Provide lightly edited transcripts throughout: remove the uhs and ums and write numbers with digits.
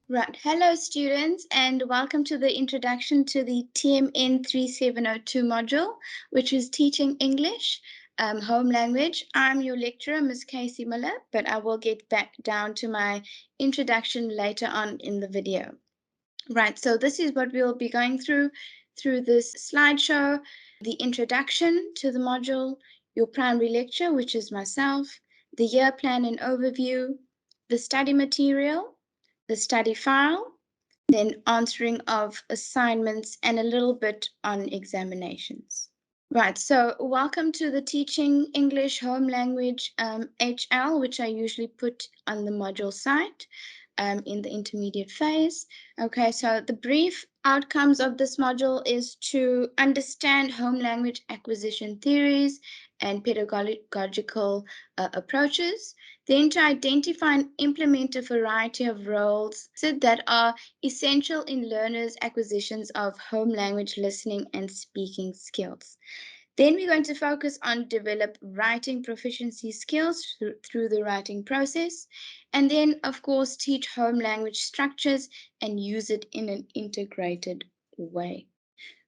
Right. Hello, students, and welcome to the introduction to the TMN3702 module, which is Teaching English, Home Language. I'm your lecturer, Ms. Casey Miller, but I will get back down to my introduction later on in the video. Right, so this is what we'll be going through this slideshow, the introduction to the module, your primary lecture, which is myself, the year plan and overview, the study material, the study file, then answering of assignments, and a little bit on examinations. Right, so welcome to the Teaching English Home Language HL, which I usually put on the module site in the intermediate phase. Okay, so the brief outcomes of this module is to understand home language acquisition theories and pedagogical approaches, then to identify and implement a variety of roles that are essential in learners' acquisitions of home language listening and speaking skills. Then we're going to focus on develop writing proficiency skills through the writing process. And then, of course, teach home language structures and use it in an integrated way.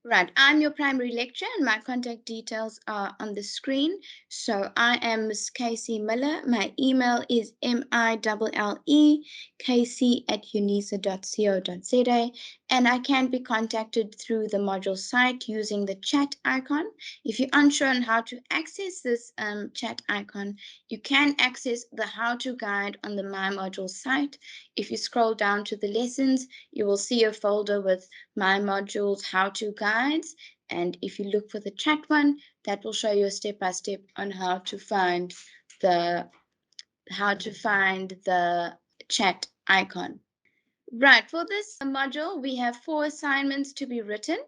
Right, I'm your primary lecturer and my contact details are on the screen. So I am Ms. Casey Miller. My email is millekc@unisa.co.za, and I can be contacted through the module site using the chat icon. If you're unsure on how to access this chat icon, you can access the how-to guide on the My Module site. If you scroll down to the lessons, you will see a folder with My Modules how-to guides, and if you look for the chat one, that will show you a step-by-step on how to find the chat icon. Right, for this module, we have 4 assignments to be written.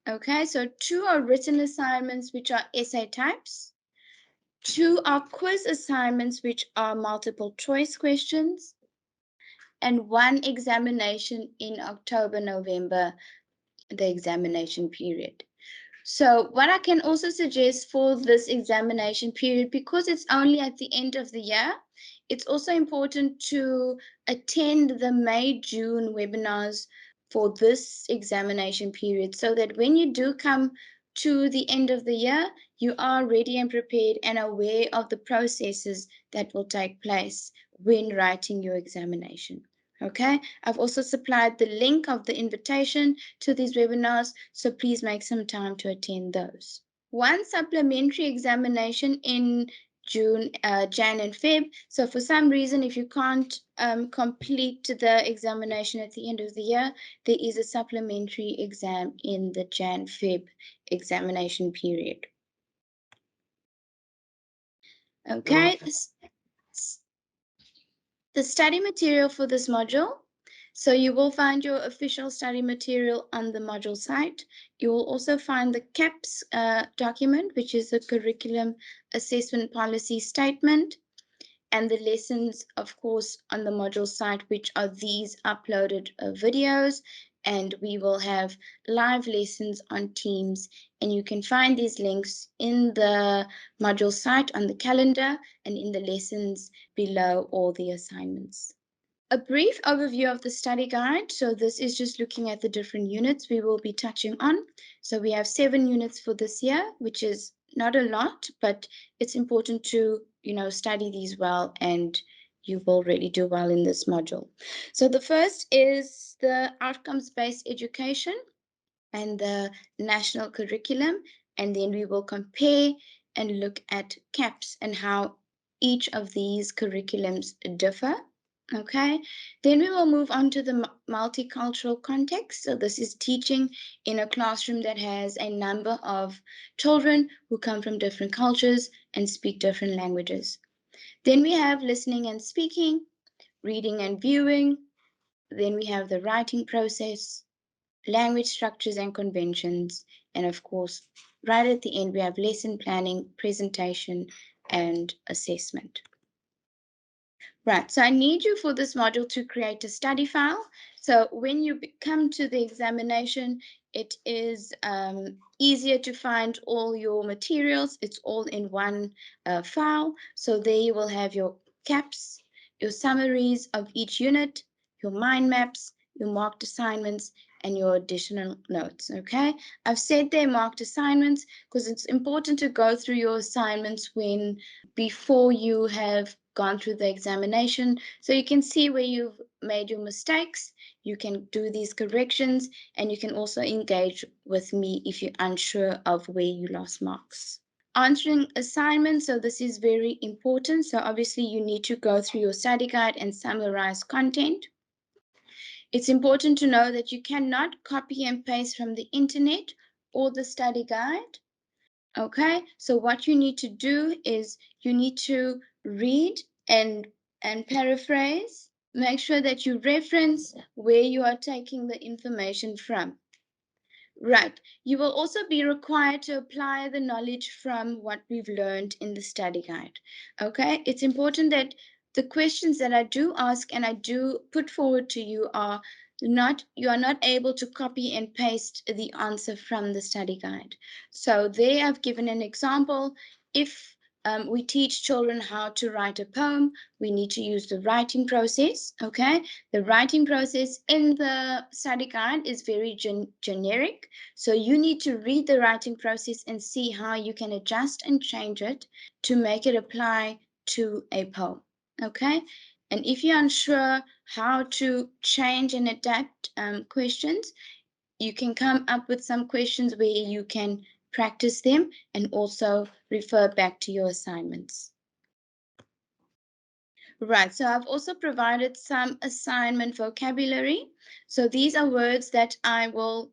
Okay, so 2 are written assignments, which are essay types. 2 are quiz assignments, which are multiple choice questions. And 1 examination in October, November, the examination period. So what I can also suggest for this examination period, because it's only at the end of the year, it's also important to attend the May-June webinars for this examination period so that when you do come to the end of the year, you are ready and prepared and aware of the processes that will take place when writing your examination. Okay, I've also supplied the link of the invitation to these webinars, so please make some time to attend those. 1 supplementary examination in Jan and Feb. So for some reason, if you can't complete the examination at the end of the year, there is a supplementary exam in the Jan-Feb examination period. Okay, the study material for this module. So you will find your official study material on the module site. You will also find the CAPS document, which is a curriculum assessment policy statement, and the lessons, of course, on the module site, which are these uploaded videos. And we will have live lessons on Teams, and you can find these links in the module site on the calendar and in the lessons below all the assignments. A brief overview of the study guide. So this is just looking at the different units we will be touching on. So we have 7 units for this year, which is not a lot, but it's important to, study these well, and you will really do well in this module. So the first is the outcomes-based education and the national curriculum, and then we will compare and look at CAPS and how each of these curriculums differ. Okay, then we will move on to the multicultural context. So this is teaching in a classroom that has a number of children who come from different cultures and speak different languages. Then we have listening and speaking, reading and viewing. Then we have the writing process, language structures and conventions, and of course, right at the end, we have lesson planning, presentation, and assessment. Right, so I need you for this module to create a study file. So when you come to the examination, it is easier to find all your materials. It's all in one file. So there you will have your caps, your summaries of each unit, your mind maps, your marked assignments, and your additional notes, okay? I've said they're marked assignments because it's important to go through your assignments before you have gone through the examination, so you can see where you've made your mistakes, you can do these corrections, and you can also engage with me if you're unsure of where you lost marks. Answering assignments, so this is very important. So obviously you need to go through your study guide and summarize content. It's important to know that you cannot copy and paste from the internet or the study guide. Okay, so what you need to do is you need to read and paraphrase. Make sure that you reference where you are taking the information from. Right. You will also be required to apply the knowledge from what we've learned in the study guide. Okay. It's important that the questions that I do ask and I do put forward to you you are not able to copy and paste the answer from the study guide. So there I've given an example. If we teach children how to write a poem, we need to use the writing process. Okay. The writing process in the study guide is very generic. So you need to read the writing process and see how you can adjust and change it to make it apply to a poem. Okay? And if you're unsure how to change and adapt questions, you can come up with some questions where you can practice them and also refer back to your assignments. Right, so I've also provided some assignment vocabulary. So these are words that I will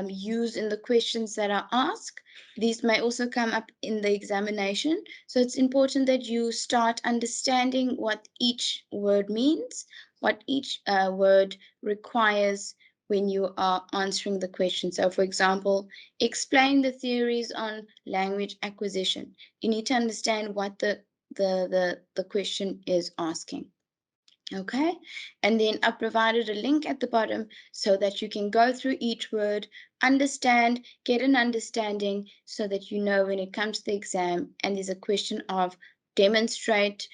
use in the questions that are asked. These may also come up in the examination. So it's important that you start understanding what each word means, what each word requires when you are answering the question. So for example, explain the theories on language acquisition. You need to understand what the question is asking. Okay, and then I provided a link at the bottom so that you can go through each word, understand, get an understanding so that you know when it comes to the exam and there's a question of demonstrate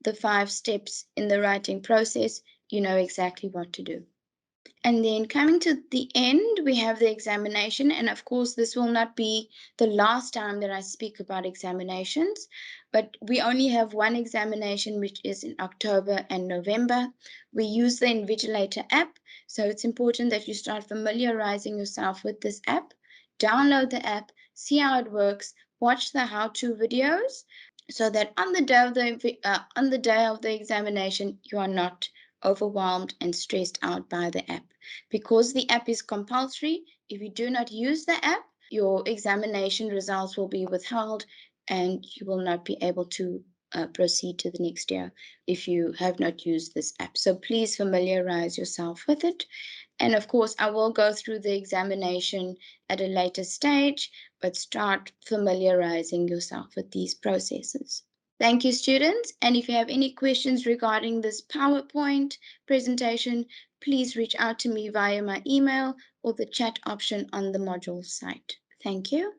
the 5 steps in the writing process, you know exactly what to do. And then coming to the end, we have the examination. And of course, this will not be the last time that I speak about examinations, but we only have one examination, which is in October and November. We use the Invigilator app, so it's important that you start familiarizing yourself with this app. Download the app, see how it works, watch the how-to videos, so that on the day of the examination, you are not overwhelmed and stressed out by the app. Because the app is compulsory, if you do not use the app, your examination results will be withheld and you will not be able to proceed to the next year if you have not used this app. So please familiarize yourself with it. And of course, I will go through the examination at a later stage, but start familiarizing yourself with these processes. Thank you, students. And if you have any questions regarding this PowerPoint presentation, please reach out to me via my email or the chat option on the module site. Thank you.